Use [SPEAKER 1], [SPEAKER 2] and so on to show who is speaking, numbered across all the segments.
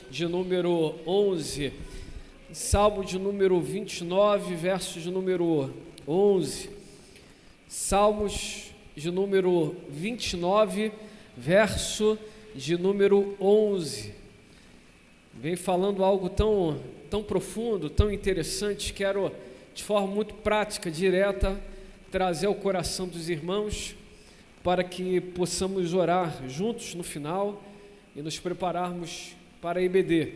[SPEAKER 1] de número 11, Salmo de número 29, verso de número 11, Salmos de número 29, verso de número 11, vem falando algo tão profundo, tão interessante. Quero, de forma muito prática, direta, trazer ao coração dos irmãos, para que possamos orar juntos no final e nos prepararmos para a EBD.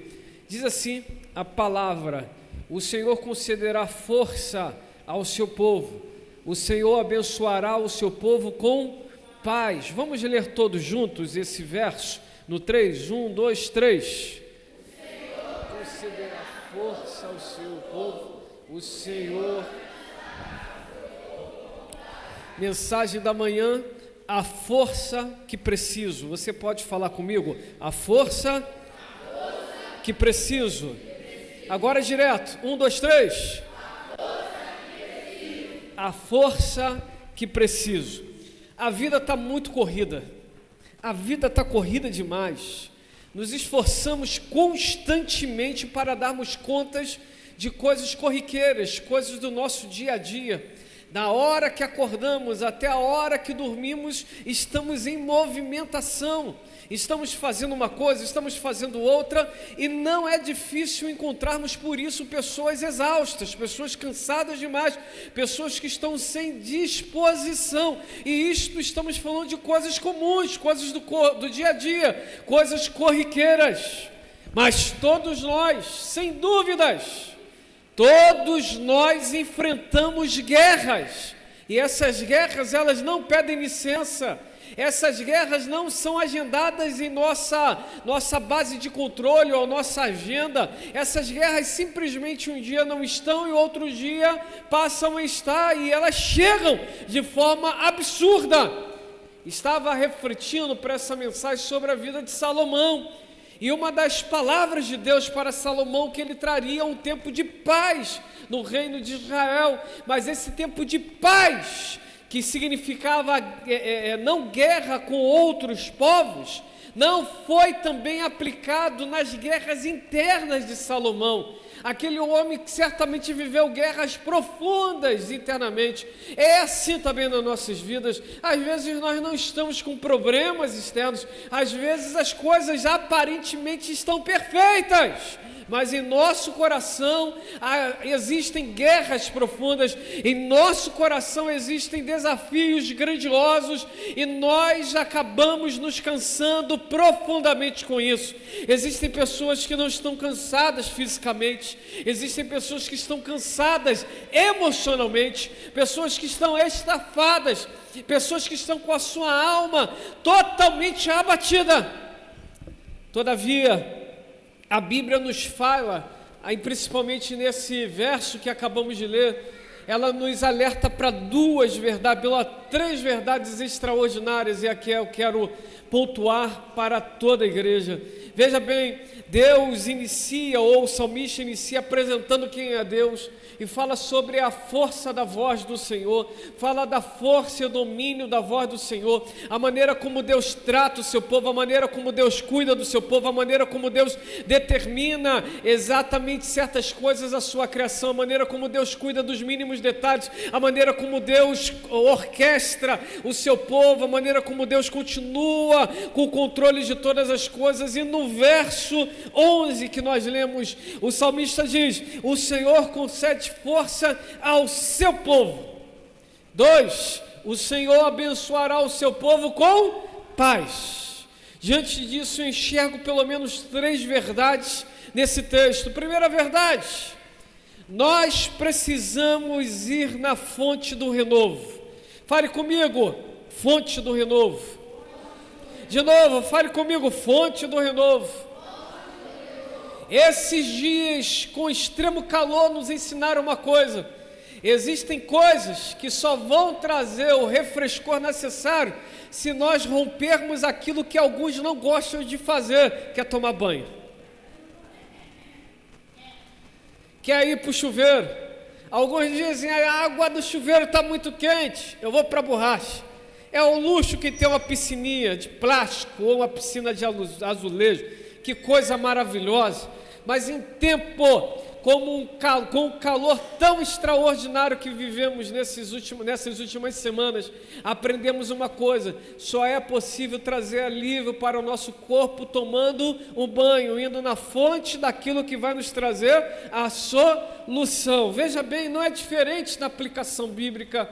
[SPEAKER 1] Diz assim a palavra: o Senhor concederá força ao seu povo, o Senhor abençoará o seu povo com paz. Vamos ler todos juntos esse verso no 3, 1, 2, 3. O Senhor concederá força ao seu povo, o Senhor... Mensagem da manhã: a força que preciso. Você pode falar comigo? A força que preciso. Agora direto, 1, 2, 3. A força que preciso. A vida está muito corrida. A vida está corrida demais. Nos esforçamos constantemente para darmos contas de coisas corriqueiras, coisas do nosso dia a dia. Da hora que acordamos até a hora que dormimos, estamos em movimentação, estamos fazendo uma coisa, estamos fazendo outra, e não é difícil encontrarmos por isso pessoas exaustas, pessoas cansadas demais, pessoas que estão sem disposição. E isto, estamos falando de coisas comuns, coisas do dia a dia, coisas corriqueiras. Mas todos nós, sem dúvidas, todos nós enfrentamos guerras, e essas guerras, elas não pedem licença, essas guerras não são agendadas em nossa base de controle ou nossa agenda. Essas guerras simplesmente um dia não estão e outro dia passam a estar, e elas chegam de forma absurda. Estava refletindo para essa mensagem sobre a vida de Salomão, e uma das palavras de Deus para Salomão, que ele traria um tempo de paz no reino de Israel. Mas esse tempo de paz, que significava não guerra com outros povos, não foi também aplicado nas guerras internas de Salomão. Aquele homem que certamente viveu guerras profundas internamente. É assim também nas nossas vidas. Às vezes nós não estamos com problemas externos, às vezes as coisas aparentemente estão perfeitas, mas em nosso coração existem guerras profundas, em nosso coração existem desafios grandiosos, e nós acabamos nos cansando profundamente com isso. Existem pessoas que não estão cansadas fisicamente, existem pessoas que estão cansadas emocionalmente, pessoas que estão estafadas, pessoas que estão com a sua alma totalmente abatida. Todavia, a Bíblia nos fala, principalmente nesse verso que acabamos de ler, ela nos alerta para duas verdades, pelas três verdades extraordinárias, e aqui eu quero pontuar para toda a igreja. Veja bem, Deus inicia, ou o salmista inicia apresentando quem é Deus, e fala sobre a força da voz do Senhor, fala da força e domínio da voz do Senhor, a maneira como Deus trata o seu povo, a maneira como Deus cuida do seu povo, a maneira como Deus determina exatamente certas coisas à sua criação, a maneira como Deus cuida dos mínimos detalhes, a maneira como Deus orquestra o seu povo, a maneira como Deus continua com o controle de todas as coisas. E no verso 11 que nós lemos, o salmista diz: o Senhor concede força ao seu povo. 2, o Senhor abençoará o seu povo com paz. Diante disso, eu enxergo pelo menos três verdades nesse texto. Primeira verdade: nós precisamos ir na fonte do renovo. Fale comigo: fonte do renovo. De novo, fale comigo: fonte do renovo. Esses dias com extremo calor nos ensinaram uma coisa: existem coisas que só vão trazer o refrescor necessário se nós rompermos aquilo que alguns não gostam de fazer, que é tomar banho. Quer ir para o chuveiro? Alguns dizem: a água do chuveiro está muito quente, eu vou para a borracha. É um luxo que tem uma piscininha de plástico ou uma piscina de azulejo. que coisa maravilhosa, mas em tempo com o calor tão extraordinário que vivemos nessas últimas semanas, aprendemos uma coisa: só é possível trazer alívio para o nosso corpo tomando um banho, indo na fonte daquilo que vai nos trazer a solução. Veja bem, não é diferente na aplicação bíblica.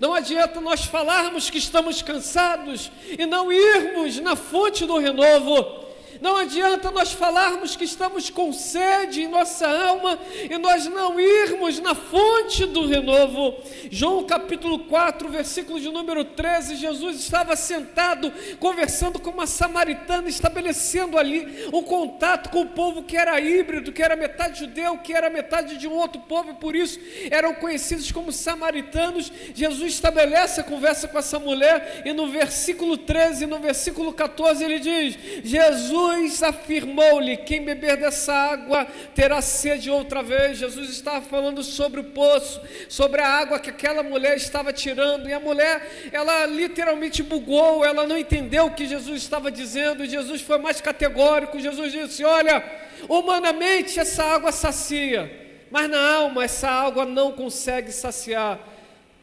[SPEAKER 1] Não adianta nós falarmos que estamos cansados e não irmos na fonte do renovo. Não adianta nós falarmos que estamos com sede em nossa alma e nós não irmos na fonte do renovo. João capítulo 4, versículo de número 13, Jesus estava sentado conversando com uma samaritana, estabelecendo ali um contato com o povo que era híbrido, que era metade judeu, que era metade de um outro povo, e por isso eram conhecidos como samaritanos. Jesus estabelece a conversa com essa mulher e no versículo 13 e no versículo 14 ele diz: Jesus afirmou-lhe: quem beber dessa água terá sede outra vez. Jesus estava falando sobre o poço, sobre a água que aquela mulher estava tirando, e a mulher, ela literalmente bugou, ela não entendeu o que Jesus estava dizendo, e Jesus foi mais categórico. Jesus disse: olha, humanamente essa água sacia, mas na alma essa água não consegue saciar.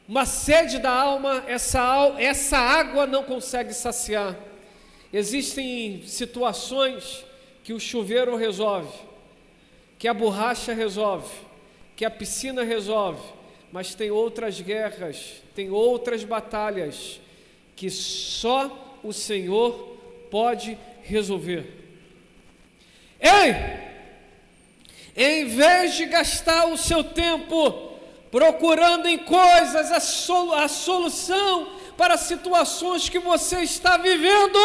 [SPEAKER 1] Uma sede da alma, essa água não consegue saciar. Existem situações que o chuveiro resolve, que a borracha resolve, que a piscina resolve, mas tem outras guerras, tem outras batalhas que só o Senhor pode resolver. Ei! Em vez de gastar o seu tempo procurando em coisas a solução para situações que você está vivendo,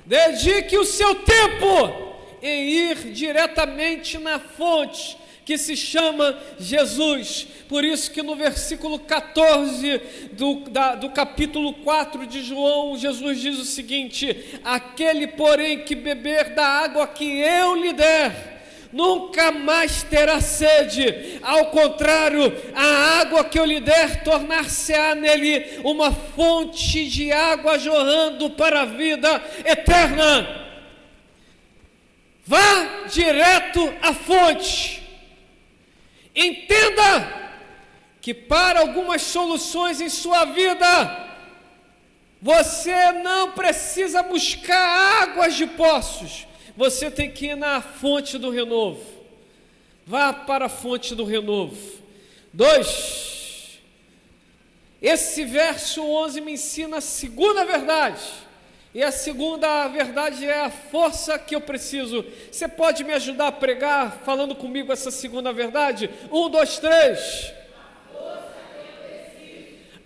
[SPEAKER 1] dedique o seu tempo em ir diretamente na fonte que se chama Jesus. Por isso que no versículo 14 do capítulo 4 de João, Jesus diz o seguinte: aquele porém que beber da água que eu lhe der, nunca mais terá sede. Ao contrário, a água que eu lhe der tornar-se-á nele uma fonte de água jorrando para a vida eterna. Vá direto à fonte. Entenda que para algumas soluções em sua vida, você não precisa buscar águas de poços. Você tem que ir na fonte do renovo. Vá para a fonte do renovo. 2. Esse verso 11 me ensina a segunda verdade. E a segunda verdade é a força que eu preciso. Você pode me ajudar a pregar falando comigo essa segunda verdade? 1, 2, 3.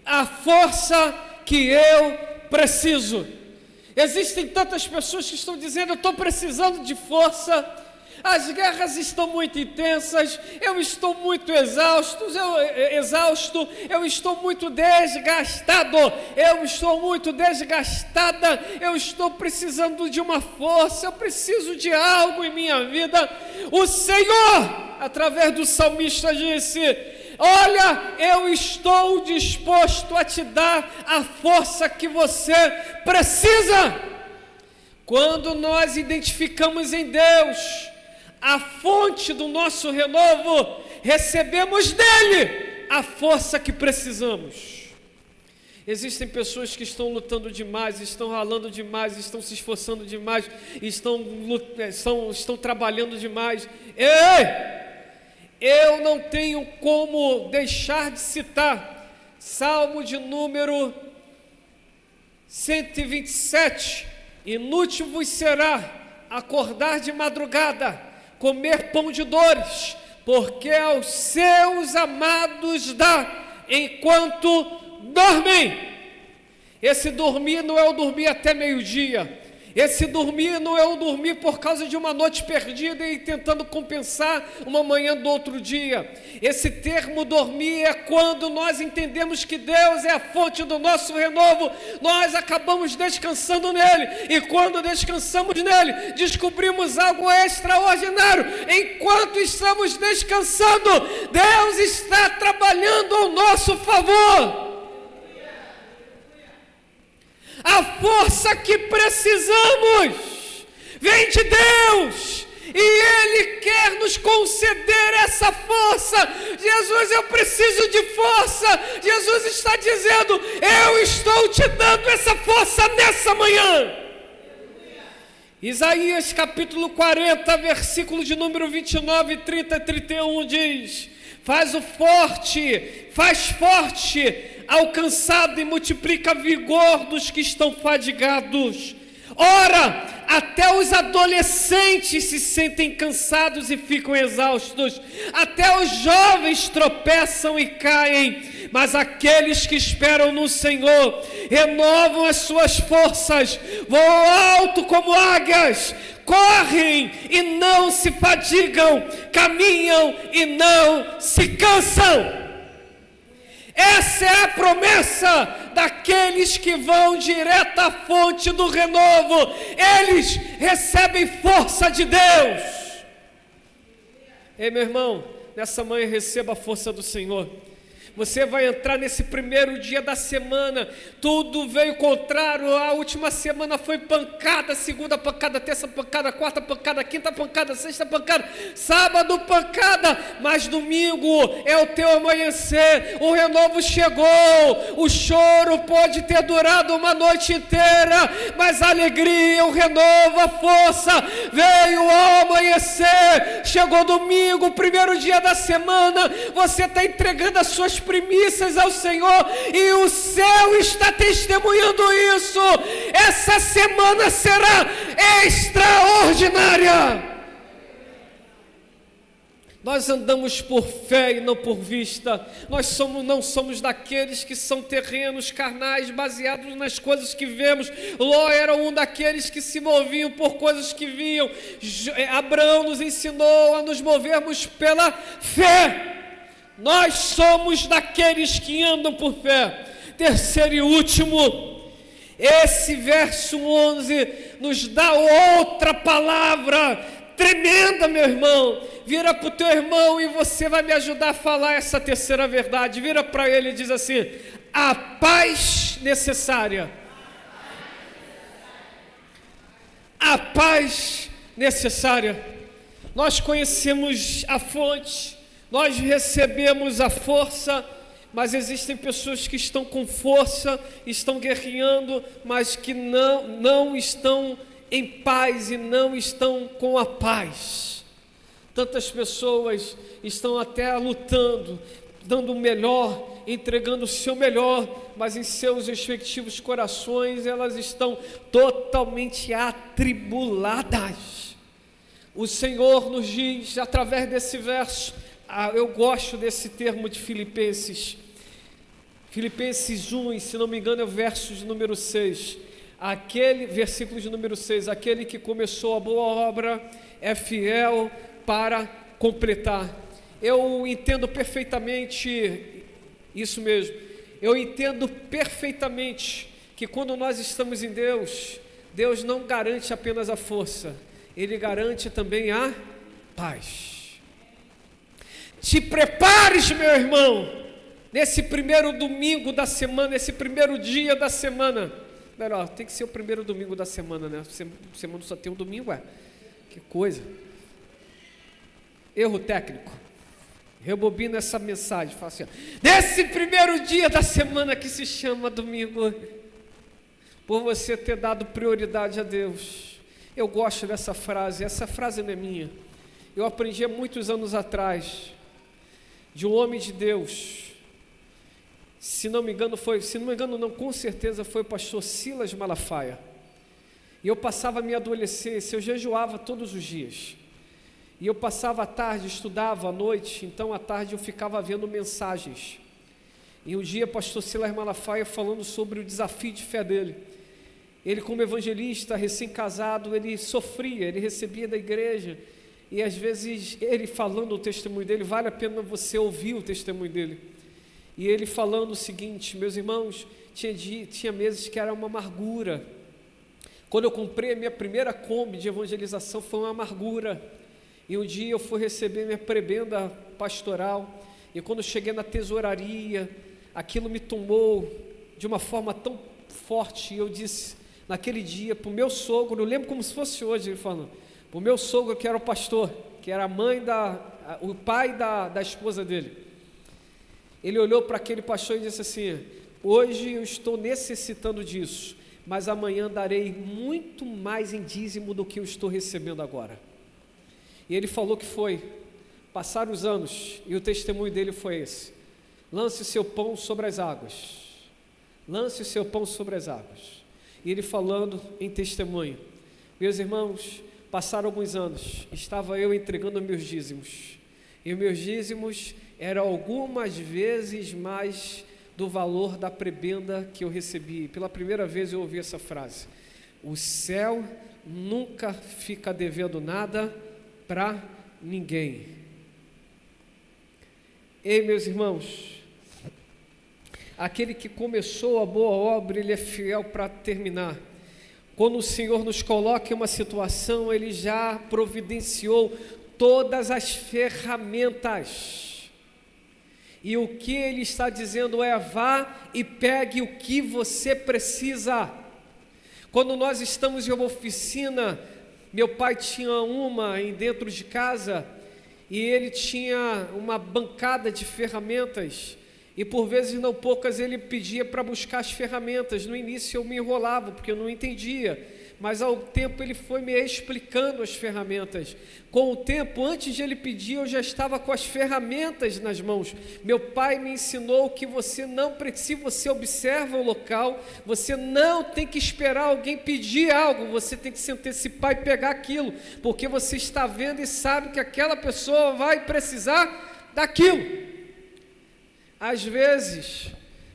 [SPEAKER 1] A força que eu preciso. Existem tantas pessoas que estão dizendo: eu estou precisando de força, as guerras estão muito intensas, eu estou muito exausto, eu estou muito desgastado, eu estou muito desgastada, eu estou precisando de uma força, eu preciso de algo em minha vida. O Senhor, através do salmista, disse: olha, eu estou disposto a te dar a força que você precisa. Quando nós identificamos em Deus a fonte do nosso renovo, recebemos dele a força que precisamos. Existem pessoas que estão lutando demais, estão ralando demais, estão se esforçando demais, estão trabalhando demais. Eu não tenho como deixar de citar Salmo de número 127. Inútil vos será acordar de madrugada, comer pão de dores, porque aos seus amados dá enquanto dormem. Esse dormir não é o dormir até meio-dia. Esse dormir não é o dormir por causa de uma noite perdida e tentando compensar uma manhã do outro dia. Esse termo dormir é quando nós entendemos que Deus é a fonte do nosso renovo, nós acabamos descansando nele, e quando descansamos nele, descobrimos algo extraordinário. Enquanto estamos descansando, Deus está trabalhando ao nosso favor. A força que precisamos vem de Deus, e Ele quer nos conceder essa força. Jesus, eu preciso de força. Jesus está dizendo: eu estou te dando essa força nessa manhã. Isaías capítulo 40, versículo de número 29, 30 e 31 diz: faz forte ao cansado e multiplica vigor dos que estão fadigados. Ora, até os adolescentes se sentem cansados e ficam exaustos, até os jovens tropeçam e caem, mas aqueles que esperam no Senhor renovam as suas forças, voam alto como águias, correm e não se fadigam, caminham e não se cansam. Essa é a promessa daqueles que vão direto à fonte do renovo. Eles recebem força de Deus. Ei, meu irmão, nessa manhã receba a força do Senhor. Você vai entrar nesse primeiro dia da semana, tudo veio contrário. A última semana foi pancada, segunda pancada, terça pancada, quarta pancada, quinta pancada, sexta pancada, sábado pancada, mas domingo é o teu amanhecer, o renovo chegou. O choro pode ter durado uma noite inteira, mas a alegria, o renovo, a força veio ao amanhecer. Chegou domingo, o primeiro dia da semana, você está entregando as suas primícias ao Senhor, e o céu está testemunhando isso. Essa semana será extraordinária. Nós andamos por fé e não por vista. Nós não somos daqueles que são terrenos carnais, baseados nas coisas que vemos. Ló era um daqueles que se moviam por coisas que viam. Abraão nos ensinou a nos movermos pela fé. Nós somos daqueles que andam por fé. Terceiro e último, esse verso 11 nos dá outra palavra tremenda, meu irmão. Vira para o teu irmão e você vai me ajudar a falar essa terceira verdade. Vira para ele e diz assim: a paz necessária. A paz necessária. Nós conhecemos a fonte, nós recebemos a força, mas existem pessoas que estão com força, estão guerreando, mas que não estão em paz e não estão com a paz. Tantas pessoas estão até lutando, dando o melhor, entregando o seu melhor, mas em seus respectivos corações elas estão totalmente atribuladas. O Senhor nos diz, através desse verso, eu gosto desse termo de Filipenses 1, e se não me engano é o verso de número 6, versículo de número 6, aquele que começou a boa obra é fiel para completar. Eu entendo perfeitamente isso mesmo, eu entendo perfeitamente que quando nós estamos em Deus, Deus não garante apenas a força, Ele garante também a paz. Te prepares, meu irmão, nesse primeiro domingo da semana, nesse primeiro dia da semana. Melhor, tem que ser o primeiro domingo da semana, né? Semana só tem um domingo, que coisa. Erro técnico. Rebobina essa mensagem, fala assim: nesse primeiro dia da semana que se chama domingo, por você ter dado prioridade a Deus. Eu gosto dessa frase, essa frase não é minha. Eu aprendi há muitos anos atrás, de um homem de Deus, com certeza foi o pastor Silas Malafaia. E eu passava a minha adolescência, eu jejuava todos os dias. E eu passava a tarde, estudava à noite, então à tarde eu ficava vendo mensagens. E um dia, pastor Silas Malafaia falando sobre o desafio de fé dele. Ele, como evangelista, recém-casado, ele sofria, ele recebia da igreja. E às vezes ele falando o testemunho dele, vale a pena você ouvir o testemunho dele. E ele falando o seguinte: meus irmãos, tinha meses que era uma amargura. Quando eu comprei a minha primeira Kombi de evangelização, foi uma amargura. E um dia eu fui receber minha prebenda pastoral, e quando eu cheguei na tesouraria, aquilo me tomou de uma forma tão forte, e eu disse: naquele dia, para o meu sogro, eu lembro como se fosse hoje, ele falando, para o meu sogro que era o pastor, que era o pai da esposa dele. Ele olhou para aquele pastor e disse assim: hoje eu estou necessitando disso, mas amanhã darei muito mais em dízimo do que eu estou recebendo agora. E ele falou que passaram os anos, e o testemunho dele foi esse: lance o seu pão sobre as águas, lance o seu pão sobre as águas. E ele falando em testemunho, meus irmãos, passaram alguns anos, estava eu entregando meus dízimos, e meus dízimos eram algumas vezes mais do valor da prebenda que eu recebi. Pela primeira vez eu ouvi essa frase: o céu nunca fica devendo nada para ninguém. Ei, meus irmãos, aquele que começou a boa obra, ele é fiel para terminar. Quando o Senhor nos coloca em uma situação, ele já providenciou todas as ferramentas. E o que ele está dizendo é: vá e pegue o que você precisa. Quando nós estamos em uma oficina, meu pai tinha uma dentro de casa, e ele tinha uma bancada de ferramentas, e por vezes não poucas ele pedia para buscar as ferramentas. No início eu me enrolava, porque eu não entendia, mas ao tempo ele foi me explicando as ferramentas. Com o tempo, antes de ele pedir, eu já estava com as ferramentas nas mãos. Meu pai me ensinou que se você observa o local, você não tem que esperar alguém pedir algo, você tem que se antecipar e pegar aquilo, porque você está vendo e sabe que aquela pessoa vai precisar daquilo. Às vezes,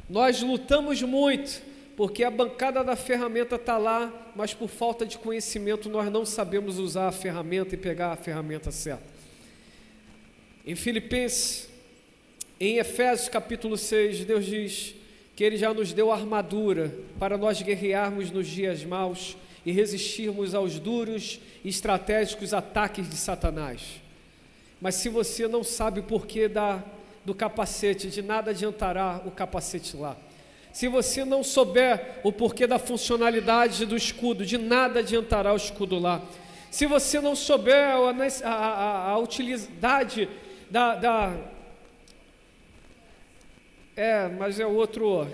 [SPEAKER 1] nós lutamos muito, porque a bancada da ferramenta está lá, mas por falta de conhecimento nós não sabemos usar a ferramenta e pegar a ferramenta certa. Em Efésios capítulo 6, Deus diz que Ele já nos deu armadura para nós guerrearmos nos dias maus e resistirmos aos duros e estratégicos ataques de Satanás. Mas se você não sabe o porquê do capacete, de nada adiantará o capacete lá. Se você não souber o porquê da funcionalidade do escudo, de nada adiantará o escudo lá. Se você não souber a utilidade mas é o outro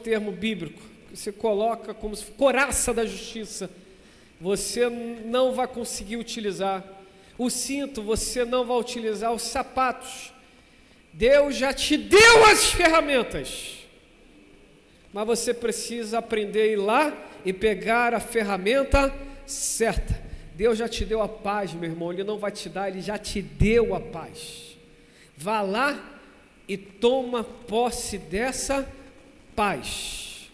[SPEAKER 1] termo bíblico, que você coloca como se couraça da justiça, você não vai conseguir utilizar. O cinto, você não vai utilizar. Os sapatos, Deus já te deu as ferramentas, mas você precisa aprender a ir lá e pegar a ferramenta certa. Deus já te deu a paz, meu irmão. Ele não vai te dar, Ele já te deu a paz. Vá lá e toma posse dessa paz.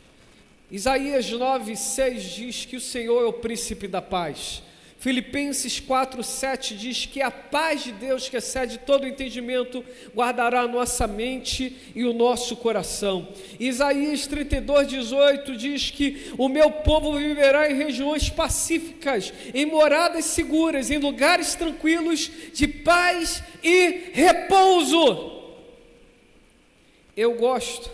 [SPEAKER 1] Isaías 9:6 diz que o Senhor é o príncipe da paz. Filipenses 4:7 diz que a paz de Deus, que excede todo o entendimento, guardará a nossa mente e o nosso coração. Isaías 32:18 diz que o meu povo viverá em regiões pacíficas, em moradas seguras, em lugares tranquilos, de paz e repouso. Eu gosto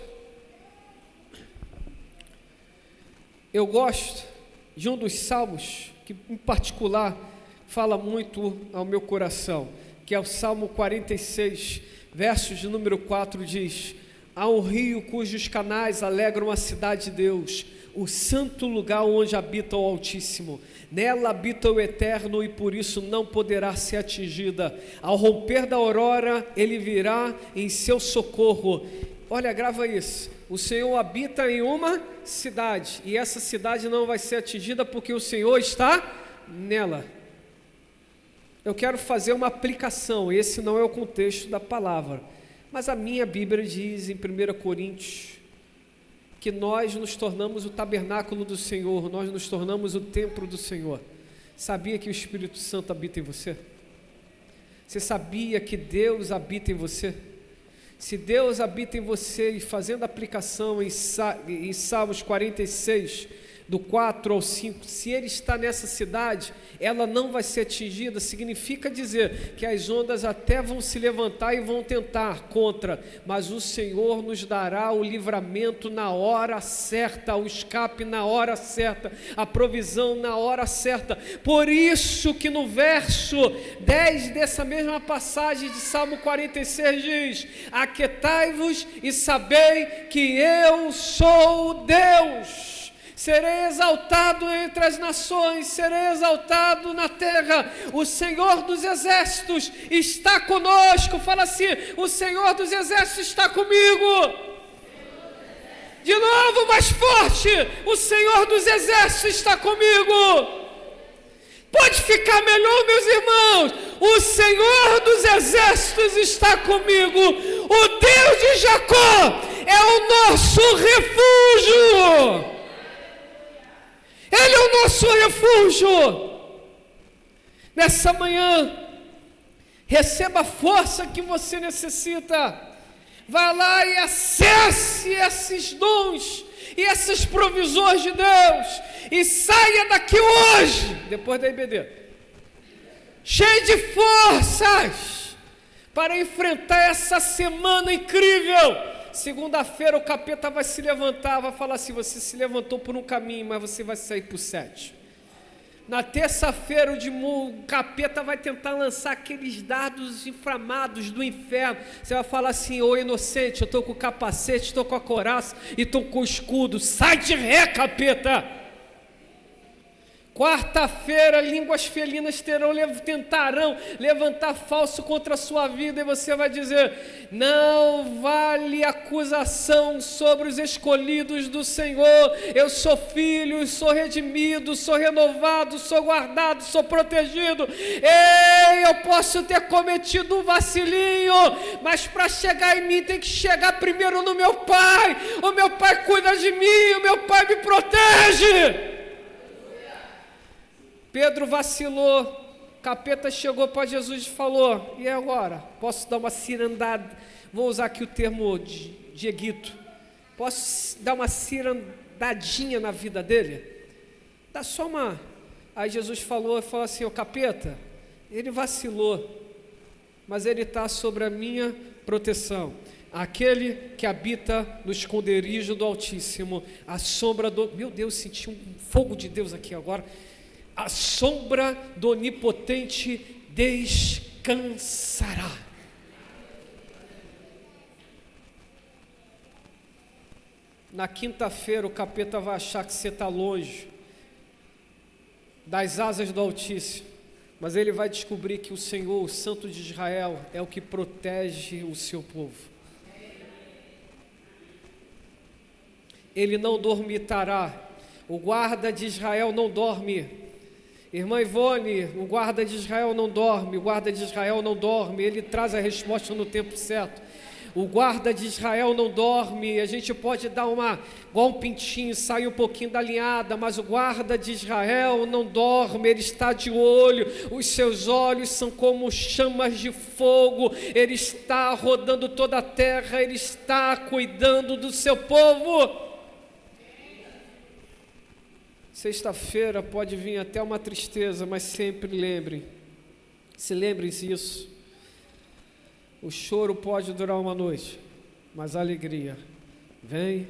[SPEAKER 1] de um dos salmos que em particular fala muito ao meu coração, que é o Salmo 46, versos de número 4, diz: há um rio cujos canais alegram a cidade de Deus, o santo lugar onde habita o Altíssimo. Nela habita o Eterno e por isso não poderá ser atingida. Ao romper da aurora, Ele virá em seu socorro. Olha, grava isso: o Senhor habita em uma cidade, e essa cidade não vai ser atingida porque o Senhor está nela. Eu quero fazer uma aplicação. Esse não é o contexto da palavra, mas a minha Bíblia diz em 1 Coríntios que nós nos tornamos o tabernáculo do Senhor, nós nos tornamos o templo do Senhor. Sabia que o Espírito Santo habita em você? Você sabia que Deus habita em você? Se Deus habita em você, e fazendo aplicação em Salmos 46, do 4 ao 5, se ele está nessa cidade, ela não vai ser atingida, significa dizer que as ondas até vão se levantar e vão tentar contra, mas o Senhor nos dará o livramento na hora certa, o escape na hora certa, a provisão na hora certa. Por isso que no verso 10 dessa mesma passagem de Salmo 46 diz: aquietai-vos e sabei que eu sou Deus. Serei exaltado entre as nações, serei exaltado na terra. O Senhor dos exércitos está conosco. Fala assim: o Senhor dos exércitos está comigo. De novo, mais forte: o Senhor dos exércitos está comigo. Pode ficar melhor, meus irmãos. O Senhor dos exércitos está comigo. O Deus de Jacó é o nosso refúgio. Ele é o nosso refúgio. Nessa manhã, receba a força que você necessita. Vá lá e acesse esses dons e essas provisões de Deus. E saia daqui hoje, depois da IBD, cheio de forças para enfrentar essa semana incrível. Segunda-feira o capeta vai se levantar, vai falar assim: você se levantou por um caminho, mas você vai sair por 7. Na terça-feira o capeta vai tentar lançar aqueles dardos inflamados do inferno. Você vai falar assim: ô inocente, eu estou com o capacete, estou com a couraça e estou com o escudo. Sai de ré, capeta! Quarta-feira, línguas felinas tentarão levantar falso contra a sua vida, e você vai dizer: não vale acusação sobre os escolhidos do Senhor. Eu sou filho, sou redimido, sou renovado, sou guardado, sou protegido. Ei, eu posso ter cometido um vacilinho, mas para chegar em mim tem que chegar primeiro no meu Pai. O meu Pai cuida de mim, o meu Pai me protege. Pedro vacilou, capeta chegou para Jesus e falou: e agora? Posso dar uma cirandada? Vou usar aqui o termo de Egito. Posso dar uma cirandadinha na vida dele? Dá só uma. Aí Jesus falou assim: ô capeta, ele vacilou, mas ele está sobre a minha proteção. Aquele que habita no esconderijo do Altíssimo, a sombra do... Meu Deus, senti um fogo de Deus aqui agora. A sombra do Onipotente descansará. Na quinta-feira o capeta vai achar que você está longe das asas do Altíssimo, mas ele vai descobrir que o Senhor, o Santo de Israel, é o que protege o seu povo. Ele não dormitará. O guarda de Israel não dorme. Irmã Ivone, o guarda de Israel não dorme, o guarda de Israel não dorme, ele traz a resposta no tempo certo. O guarda de Israel não dorme, a gente pode dar igual um pintinho, sair um pouquinho da linhada, mas o guarda de Israel não dorme, ele está de olho, os seus olhos são como chamas de fogo, ele está rodando toda a terra, ele está cuidando do seu povo. Sexta-feira pode vir até uma tristeza, mas sempre lembrem-se disso. O choro pode durar uma noite, mas a alegria vem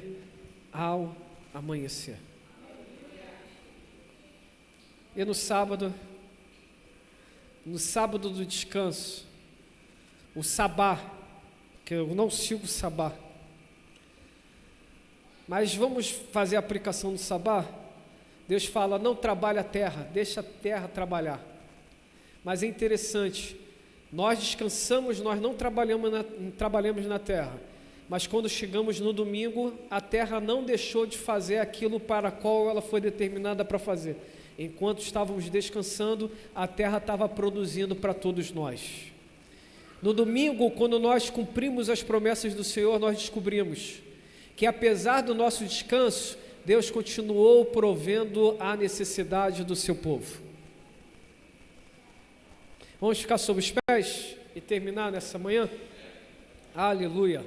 [SPEAKER 1] ao amanhecer. E no sábado do descanso, o sabá, que eu não sigo o sabá, mas vamos fazer a aplicação do sabá. Deus fala: não trabalha a terra, deixa a terra trabalhar. Mas é interessante, nós descansamos, nós não trabalhamos na terra, mas quando chegamos no domingo, a terra não deixou de fazer aquilo para qual ela foi determinada para fazer. Enquanto estávamos descansando, a terra estava produzindo para todos nós. No domingo, quando nós cumprimos as promessas do Senhor, nós descobrimos que apesar do nosso descanso, Deus continuou provendo a necessidade do seu povo. Vamos ficar sobre os pés e terminar nessa manhã? Aleluia.